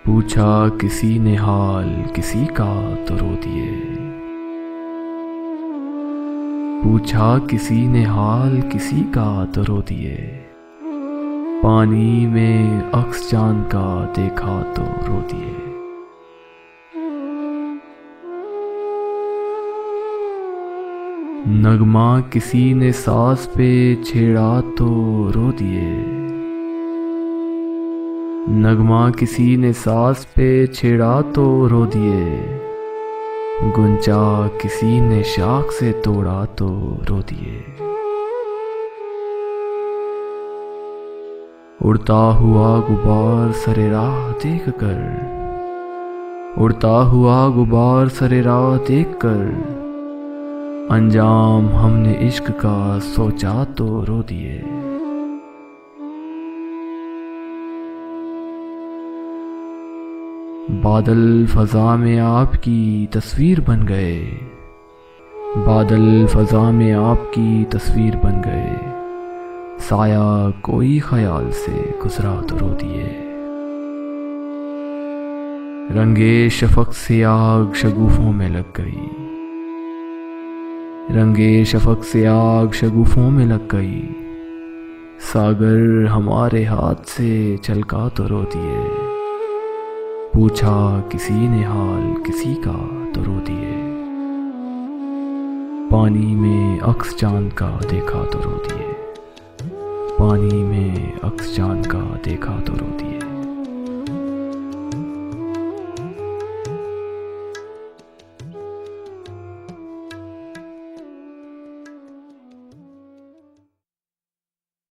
पूछा किसी ने हाल किसी का तो रो दिए। पूछा किसी ने हाल किसी का तो रो दिए। पानी में अक्स चांद का देखा तो रो दिए। नगमा किसी ने सांस पे छेड़ा तो रो दिए। नगमा किसी ने सांस पे छेड़ा तो रो दिए। गुंचा किसी ने शाख से तोड़ा तो रो दिए। उड़ता हुआ गुबार सरे राह देख कर, उड़ता हुआ गुबार सरे राह देख कर, अंजाम हमने इश्क का सोचा तो रो दिए। बादल फजा में आपकी तस्वीर बन गए। बादल फजा में आपकी तस्वीर बन गए। साया कोई ख्याल से गुजरा तो रो दिए। रंगे शफक से आग शगुफों में लग गई। रंगे शफक से आग शगुफों में लग गई। सागर हमारे हाथ से छलका तो रो दिए। पूछा किसी ने हाल किसी का तो रो दिए। पानी में अक्स चांद का देखा तो रो दिए। पानी में अक्स चांद का देखा तो रो दिए।